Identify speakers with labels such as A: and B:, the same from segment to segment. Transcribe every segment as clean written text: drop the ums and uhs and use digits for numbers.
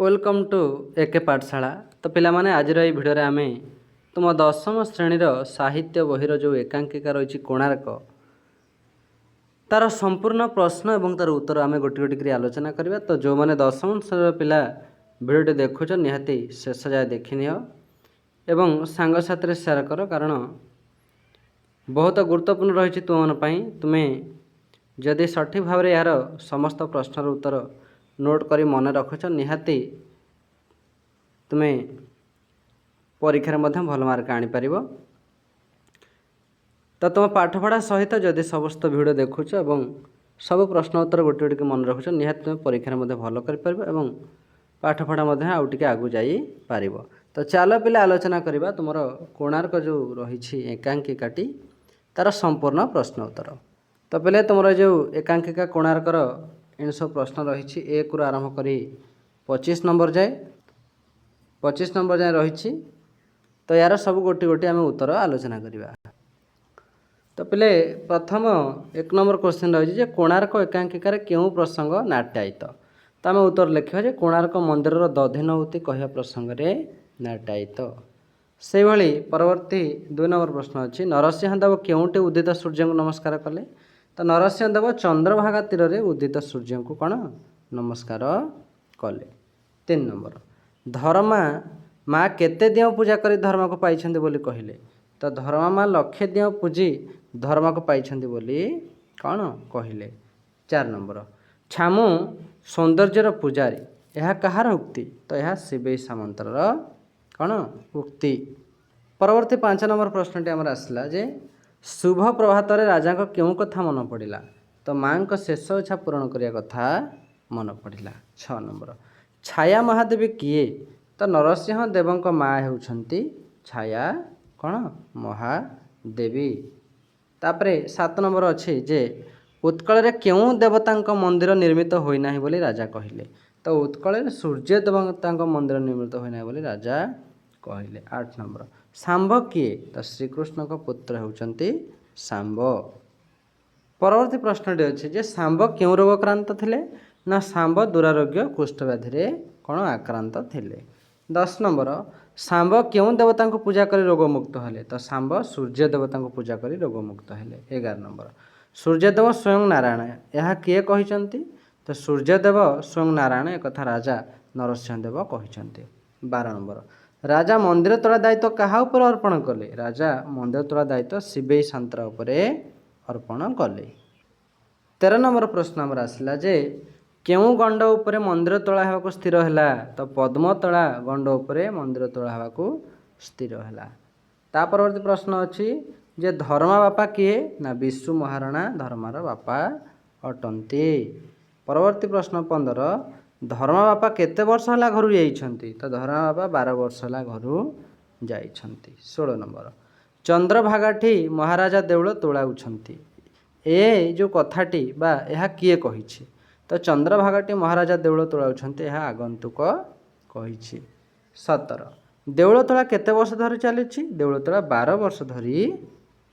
A: Welcome to एके पाठशाला। तो पिला माने आज भिडियो आम तुम दशम श्रेणीर साहित्य बहिर जो एकांकिका रही कोणार्क तार संपूर्ण प्रश्न और तार उत्तर आम गोटी गोटी कर आलोचना करवा। तो जो मैंने दशम श्रेणी पिला भिडियो देखुच निहाती शेष जाए देखनी एवं सांगसाथी सेयार कर, कारण बहुत गुरुत्वपूर्ण रही तुम तुम्हें जदि सठिक भाव में यार समस्त प्रश्नर उत्तर नोट करी मन रखुच निहाती तुम्हें परीक्षा भल मार्क आनीपर। तो तुम पाठपढ़ा सहित जदि समस्त भिडियो देखुच और सब प्रश्न उत्तर गोटे गोटे मन रखुच निहाती तुम्हें परीक्षा भल कर पाठपढ़ा आउ टे आगू जापर। तो चलो पिला आलोचना करवा तुम कोणार्क जो रही एकांकिकाटी तार संपूर्ण प्रश्न उत्तर। तो पहले तुम जो एकांकिका कोणार्कर इन सब प्रश्न रही एक रु आरंभ करी 25 नंबर जाए 25 नंबर जाए रही। तो यार सब गोटी गोटी आम उत्तर आलोचना करवा। तो पहले प्रथम एक नंबर क्वेश्चन रही कोणार्क एकांकिकार क्यों प्रसंग नाट्यायित। तो आम उत्तर लिखा कोणार्क मंदिर दधिनहुति कह प्रसंग में नाट्यायित। से भली परवर्ती 2 नंबर प्रश्न अच्छी नरसिंहदेव केउटे उदित सूर्य को नमस्कार कले। तो नरसिंहदेव चंद्रभागा तीर में उदित सूर्य को कौन नमस्कार कले। 3 नंबर धर्मा माँ केते दियों पूजा करी धर्म को पाई बोली कहले। तो धर्मा माँ लक्षे दियों पूजी धर्म को पाई बोली कौन कहले। 4 नंबर छामु सौंदर्यर पुजारी यह कहार उक्ति। तो यह शिवेश सामंतर कौन उक्ति। परवर्ती 5 नंबर प्रश्नटी आमर आसला जे शुभ प्रभात राजा को क्यों कथा मन पड़ा। तो माँ को शेष इच्छा पूरण करने कथा मन पड़ा। 6 नंबर छाया महादेवी किए। तो नरसिंह देव माँ होउछंती छाया कौन महादेवी। तापरे 7 नंबर अच्छी जे उत्कल रे क्यों देवता मंदिर निर्मित होना बोली राजा कहले। तो उत्कल सूर्य देवता मंदिर निर्मित होना बोली राजा कहले। 8 नंबर सांब किए। तो श्रीकृष्ण को पुत्र होउछंती सांब। परवर्ती प्रश्नटी अच्छे जे सांब क्यों रोग आक्रांत थिले। ना सांब दुरारोग्य कुष्ठव्याधि कौन आक्रांत थिले। 10 नंबर सांब क्यों देवता को पूजा करी रोग मुक्त हेले। तो सांब सूर्य देवता को पूजा करी रोग मुक्त हेले। 11 नंबर सूर्यदेव स्वयं नारायण यह किए कहिसंती। तो सूर्यदेव स्वयं नारायण एक कथा राजा नरसिंहदेव कहिसंती। 12 नंबर राजा मंदिर तोड़ा दायित्व कहा उपर अर्पण कले। राजा मंदिर तोड़ा दायित्व शिवेई सांतर उपरे अर्पण कले। 13 नंबर प्रश्न आमर आसला जे क्यों गंड उपरे मंदिर तोड़ा होगा स्थिर है। तो पद्मतला गंड उपरे मंदिर तोड़ा होगा स्थिर है। ता परवर्ती प्रश्न अच्छी जे धर्मा बापा किए। ना विशु महाराणा धर्मार बापा अटंती। परवर्ती प्रश्न 15 धर्मा बापा केते वर्ष है घर जाइछंती। तो धर्मा बापा 12 वर्ष है घर जाइछंती। 16 नंबर चंद्रभागाठी महाराजा देउल तोड़ाउछंती ए जो कथाटी बा यह किए कहिछि। तो चंद्रभागाठी महाराजा देउल तोड़ाउछंती यह आगंतुक कहिछि। 17 देउलतोड़ा केते वर्ष धरी चली। देउलतोड़ा 12 वर्ष धरी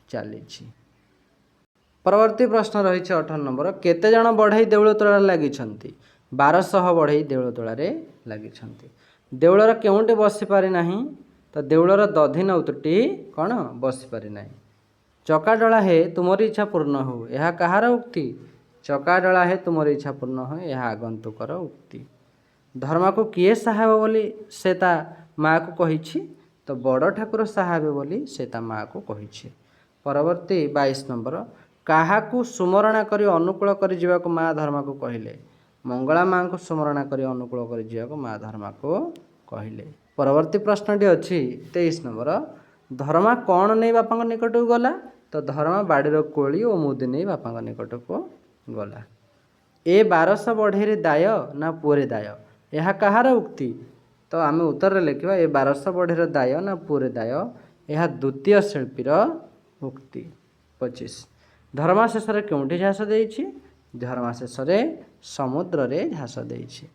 A: चली। परवर्ती प्रश्न रही 18 नंबर केते जन बढ़ई देउलतोड़ा लगी 1200 बढ़ई देउलतोड़ा लगी। देउलर केउंटे बसी पारि नाही। तो देउलर दधिनहुति कौन बसी पारि नाही। चकाडला हे तुमरी इच्छा पूर्ण हो यह कहार उक्ति। चकाडला हे तुमरी इच्छा पूर्ण हो यह आगंतुकर उक्ति। धर्मा को किए साहेब बोली से ता माँ को कहिछि। तो बड़ ठाकुर साहेब बोली से ता माँ को कहिछि। परवर्ती 22 नंबर क्या सुमरणा करी अनुकूल करी जीवाको माँ धर्मा को कहले। मंगला माँ को सुमरणा करी अनुकूल करी जीवाको माँ धर्मा को कहले। परवर्ती प्रश्नटी अच्छी 23 नंबर धर्मा कौन नहीं बापा निकट को गला। तो धर्मा बाड़ीर कोली और मुदी नहीं बापा निकट को गला। ए 1200 बढ़ई दाय ना पुअरे दाय यह कहार उक्ति। तो आम उत्तर लिखा ए 1200 बढ़ईर दाय ना पुअरे दाय यह द्वितीय शिल्पीर उक्ति। 25 धर्मा शेष क्योंठी झास देइछि। धर्मा शेष समुद्र रे झास देइछि।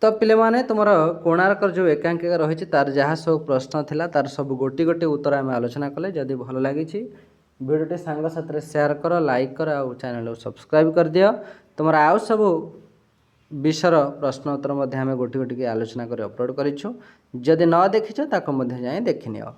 A: तो पिले माने तुमर कोणार्क जो एकांकिका रही तार जहाँ सब प्रश्न थिला तार सब गोटी गोटी उत्तर आम आलोचना कले। जदि भल लगी भिडियोटी सांग साथी शेयर कर लाइक कर आ चैनल सब्सक्राइब कर दियो। तुमर आउ सब विषर प्रश्न उत्तर आम गोटी गोटी आलोचना कर अपलोड करूँ जदि न देखिछ ताको जाए देखि नियो।